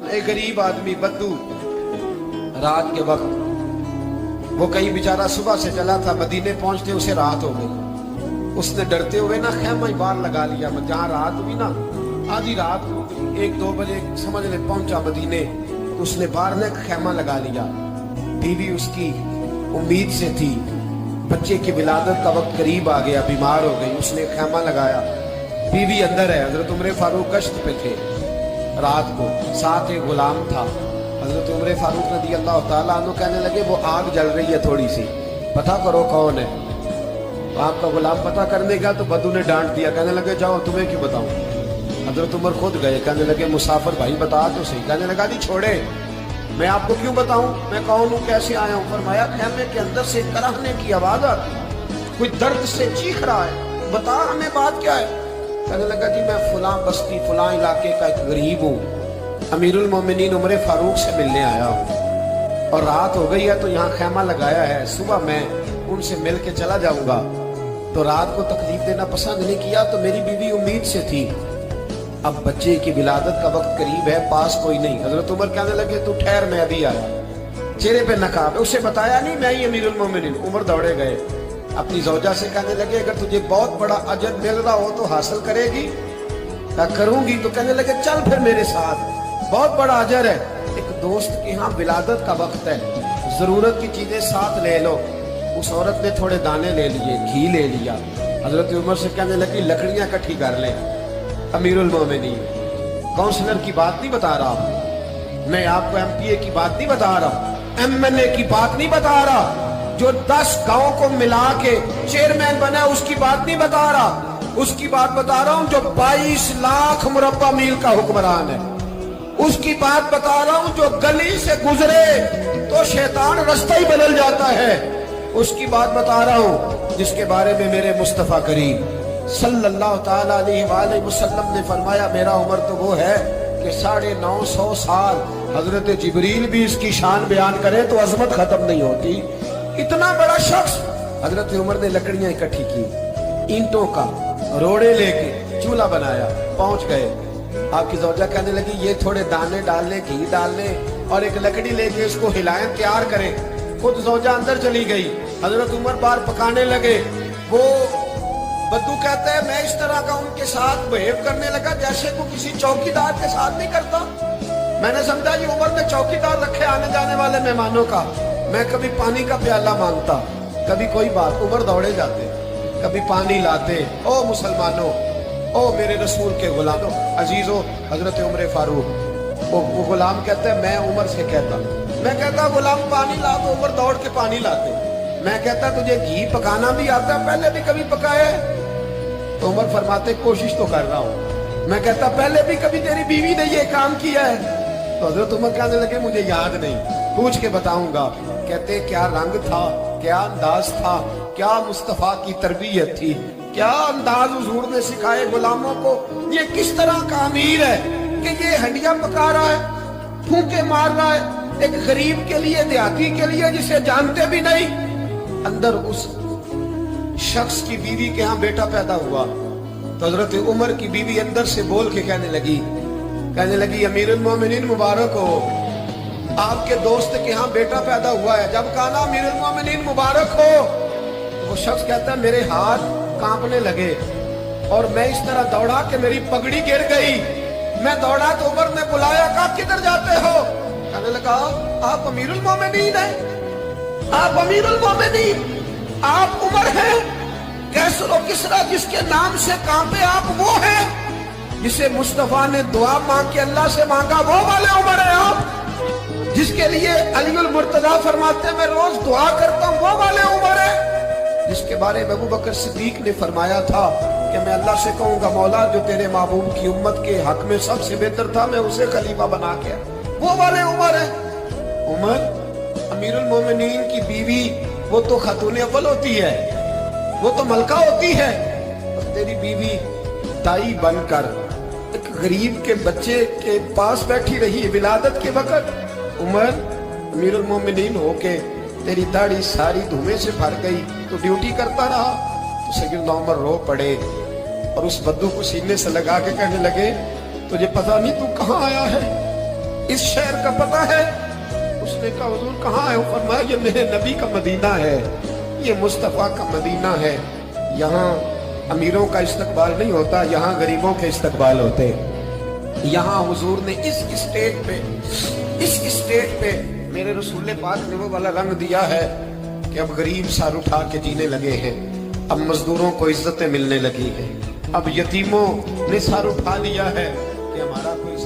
एक गरीब आदमी बद्दू रात के वक्त वो कहीं बेचारा सुबह से चला था, मदीने पहुंचते उसे रात हो गई। उसने डरते हुए ना खेमा ही बाहर लगा लिया। जहाँ रात हुई ना, आधी रात को 1-2 बजे समझ ले पहुंचा मदीने, उसने बाहर ने खेमा लगा लिया। बीवी उसकी उम्मीद से थी, बच्चे की विलादत का वक्त करीब आ गया, बीमार हो गई, उसने खेमा लगाया। बीवी अंदर है, हजरत उमर फारूक गश्त पे थे रात को, साथ एक गुलाम था। हजरत उमर फारूक रज़ी अल्लाह ताला अन्हु कहने लगे वो आग जल रही है थोड़ी सी, पता करो कौन है। तो आपका गुलाम पता करने गया तो बद्दू ने डांट दिया, कहने लगे जाओ तुम्हें क्यों बताऊं। हजरत उमर खुद गए, कहने लगे मुसाफिर भाई बता तो सही। कहने लगा जी छोड़े, मैं आपको क्यों बताऊं, मैं कौन हूं, कैसे आया हूं। फरमाया खेमे के अंदर से कराहने की आवाज आती, कोई दर्द से चीख रहा है, बता हमें बात क्या है। कहने लगा जी मैं फलां बस्ती फलां इलाके का एक गरीब हूँ, अमीरुल मोमिनीन उमर फारूक से मिलने आया हूँ और रात हो गई है तो यहाँ खेमा लगाया है, सुबह मैं उनसे मिल के चला जाऊंगा। तो रात को तकलीफ देना पसंद नहीं किया, तो मेरी बीवी उम्मीद से थी, अब बच्चे की विलादत का वक्त करीब है, पास कोई नहीं। हजरत उमर कहने लगे तू ठहर, मैं अभी आया। चेहरे पे नकाब, उसे बताया नहीं मैं ही अमीरुल मोमिनीन। उमर दौड़े गए, अपनी ज़ौजा से कहने लगे अगर तुझे बहुत बड़ा अजर मिल रहा हो तो हासिल करेगी। करूंगी। तो कहने लगे चल फिर मेरे साथ, बहुत बड़ा अजर है। एक दोस्त के यहाँ विलादत का वक्त है, जरूरत की चीजें साथ ले लो। उस औरत ने थोड़े दाने ले लिए, घी ले लिया। हजरत उमर से कहने लगी लकड़ियां इकट्ठी कर ले। अमीरुल मोमिनीन, काउंसलर की बात नहीं बता रहा मैं आपको, एमपीए की बात नहीं बता रहा, एमएनए की बात नहीं बता रहा, जो 10 गांव को मिला के चेयरमैन बना उसकी बात नहीं बता रहा, उसकी बात बता रहा हूं जो 22 लाख मुरब्बा मील का हुक्मरान है। उसकी बात बता रहा हूं जो गली से गुजरे तो शैतान रास्ता ही बदल जाता है। उसकी बात बता रहा हूं जिसके बारे में मेरे मुस्तफा करीम सल्लल्लाहु ताला अलैहि वसल्लम ने फरमाया मेरा उम्र तो वो है कि 950 साल हजरत जिब्रील भी इसकी शान बयान करे तो अजमत खत्म नहीं होती। इतना बड़ा शख्स। हजरत उमर ने लकड़ियां इकट्ठी की, ईंटों का रोड़े लेके चूल्हा बनाया, पहुंच गए। आपकी ज़ौजा कहने लगी ये थोड़े दाने डालने, घी डालने और एक लकड़ी लेके इसको हिलाएं, तैयार करें। खुद ज़ौजा अंदर चली गई, हजरत उमर बाहर पकाने लगे। वो बद्दू कहते हैं मैं इस तरह का उनके साथ बिहेव करने लगा जैसे को किसी चौकीदार के साथ नहीं करता। मैंने समझा जी उमर ने चौकीदार रखे आने जाने वाले मेहमानों का। मैं कभी पानी का प्याला मांगता, कभी कोई बात, उमर दौड़े जाते, कभी पानी लाते। ओ मुसलमानों, ओ मेरे रसूल के गुलामों, अजीजों, हजरत उमर फारूक। वो गुलाम कहते हैं मैं उमर से कहता, मैं कहता गुलाम पानी ला, तो उमर दौड़ के पानी लाते। मैं कहता तुझे घी पकाना भी आता है, पहले भी कभी पकाया है? तो उमर फरमाते कोशिश तो कर रहा हूँ। मैं कहता पहले भी कभी तेरी बीवी ने ये काम किया है? तो हजरत उमर कहने लगे मुझे याद नहीं, पूछ के बताऊंगा। कहते क्या रंग था, क्या अंदाज था, क्या मुस्तफा की तरबियत थी, क्या अंदाज हुजूर ने सिखाए गुलामों को। ये किस तरह का अमीर है कि ये हड्डियां पका रहा है, फूंके मार रहा है एक गरीब के लिए, देहाती के लिए जिसे जानते भी नहीं। अंदर उस शख्स की बीवी के यहाँ बेटा पैदा हुआ तो हजरत उमर की बीवी अंदर से बोल के कहने लगी अमीरुल मोमिनीन मुबारक हो, आपके दोस्त के यहाँ बेटा पैदा हुआ है। जब कहा ना अमीरुल मोमिनीन मुबारक हो, तो वो शख्स कहता है मेरे हाथ कांपने लगे और मैं इस तरह दौड़ा कि मेरी पगड़ी गिर गई। मैं दौड़ा तो उमर ने बुलाया, कहा किधर जाते हो? कहने लगा आप अमीरुल मोमिनीन हैं, आप अमीरुल मोमिनीन, आप उमर हैं। कैसर और किसरा जिसके नाम से कांपे आप वो हैं, जिसे मुस्तफा ने दुआ मांग के अल्लाह से मांगा वो वाले उमर हैं आप, जिसके लिए अलीउल मुर्तजा फरमाते मैं रोज दुआ करता हूँ वो वाले उमर हैं, जिसके बारे में अबू बकर सिद्दीक ने फरमाया था कि मैं अल्लाह से कहूंगा मौला जो तेरे महबूब की उम्मत के हक में सबसे बेहतर था मैं उसे खलीफा बना के, वो वाले उमर है। उमर अमीरुल मोमिनीन की बीवी वो तो खातून अव्वल होती है, वो तो मलका होती है, और तेरी बीवी दाई बनकर एक गरीब के बच्चे के पास बैठी रही विलादत के वक्त। उमर अमीरुल मोमिनीन होके तेरी दाढ़ी सारी धुएं से भर गई तो ड्यूटी करता रहा। तो सैयदना उमर रो पड़े और उस बद्दू को सीने से लगा के कहने लगे तुझे पता नहीं तू कहाँ आया है, इस शहर का पता है? उसने कहा हुजूर कहाँ है? वो फरमाया ये मेरे नबी का मदीना है, ये मुस्तफ़ा का मदीना है। यहाँ अमीरों का इस्तकबाल नहीं होता, यहाँ गरीबों के इस्तकबाल होते हैं। यहाँ हुजूर ने इस स्टेट पे मेरे रसूल पाक ने वो वाला रंग दिया है कि अब गरीब सर उठा के जीने लगे हैं, अब मजदूरों को इज्जतें मिलने लगी हैं, अब यतीमों ने सर उठा लिया है कि हमारा कोई